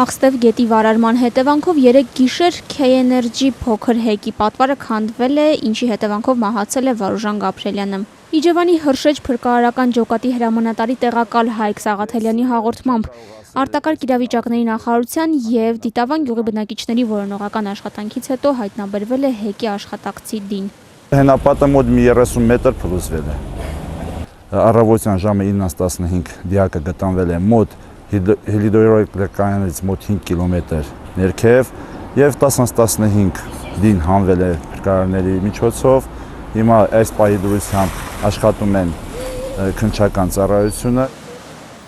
Աղստև գետի վարարման հետևանքով 3 գիշեր K-Energy փոքր հեկի պատվարը քանդվել է, ինչի հետևանքով մահացել է Վարուժան Գաբրելյանը։ Իջևանի Հրշեջ փրկարարական ջոկատի հրամանատարի տեղակալ Հայկ Սաղաթելյանի հաղորդմամբ արտակարգ իրավիճակների նախարարության եւ Դիտավան գյուղի բնակիչների որոնողական աշխատանքից հետո հայտնաբերվել է հեկի աշխատակցի դին։ Հենապատը մոտ 30 մետր փլուզվել է։ Առավոտյան ժամը 9:15 դիակը գտնվել է մոտ հիդրոէլեկտրակայանից մոտ 5 կիլոմետր ներքև եւ 10-15 դին հանվել է փրկարարների միջոցով։ Հիմա այս պահի դրությամբ աշխատում են քննչական ծառայությունը։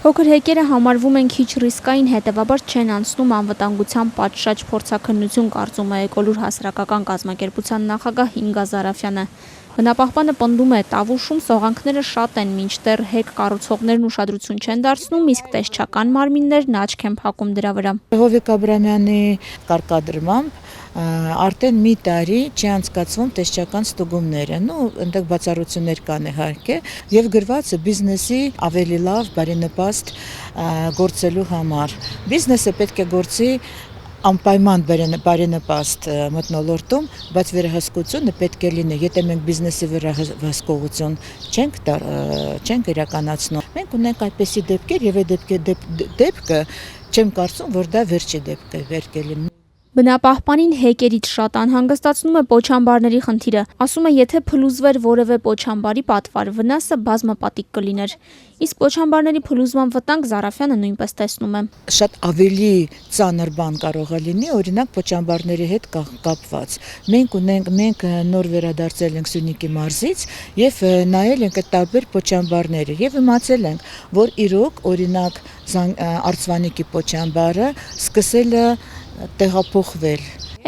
Փոքր հեկերը համարվում են քիչ ռիսկային, հետևաբար չեն անցնում անվտանգության պատշաճ փորձաքննություն, կարծում է Էկոլուր հասարակական կազմակերպության նախագահ Ինգա Զարաֆյանը։ Բնապահպանը պնդում է, Տավուշում սողանքները շատ են, մինչդեռ հեկ կառուցողներն ուշադրություն չեն դարձնում, իսկ տեսչական մարմիններն աչք են փակում դրա վրա։ Հովիկ Աբրամյանի կարգադրմամբ արդեն մի տարի չի անցկացվում տեսչական ստուգումները, այնտեղ բացառություններ կան իհարկե, եւ գրված է բիզնեսի ավելի լավ, բարենպաստ գործելու համար։ Բիզնեսը պետք է գործի անպայման բարենպաստ մթնոլորտում, բայց վերահսկությունը պետք է լինի, եթե մենք բիզնեսի վերահսկողություն չենք իրականացնում։ Մենք ունենք այդպիսի դեպքեր եւ այդ դեպքը չեմ կարծում, որ դա վերջի դեպքը վերկելի։ Բնապահպանին հեկերից շատ անհանգստացնում է պոչամբարների խնդիրը։ Ասում է, եթե փլուզվեր որևէ պոչամբարի պատվար, վնասը բազմապատիկ կլիներ։ Իսկ պոչամբարների փլուզման վտանգ Զարաֆյանը նույնպես տեսնում է։ Շատ ավելի ծանր բան կարող է լինի, օրինակ պոչամբարների հետ կապված։ Մենք նոր վերադարձել ենք Սյունիքի մարզից եւ նայել ենք այդ տարբեր պոչամբարները եւ իմացել ենք, որ իրոք օրինակ Արցվանիկի պոչամբարը սկսել է տեղափոխվել։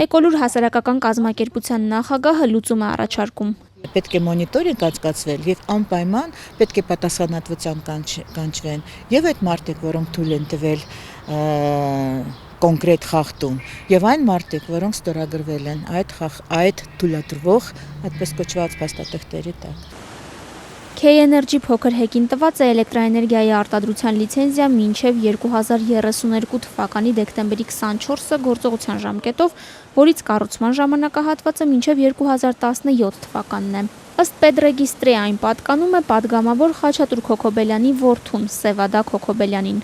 Էկոլուր հասարակական կազմակերպության նախագահը լուծում է առաջարկում։ Պետք է մոնիտորինգ անցկացվել եւ անպայման պետք է պատասխանատվության կանչվեն եւ այդ մարդիկ, որոնք թույլ են տվել կոնկրետ խախտում եւ այն մարդիկ, որոնք ստորագրվել են այդ թույլատրվող այդպես կոչված փաստաթղթերի տակ։ K-Energy փոքր հեկին տված է էլեկտրաէներգիայի արտադրության լիցենզիա մինչև 2032 թվականի դեկտեմբերի 24-ը գործողության ժամկետով, որից կառուցման ժամանակահատվածը մինչև 2017 թվականն է։ Ըստ պետրեգիստրի այն պատկանում է պատգամավոր Խաչատուր Քոքոբելյանի որդուն Սևադա Քոքոբելյանին։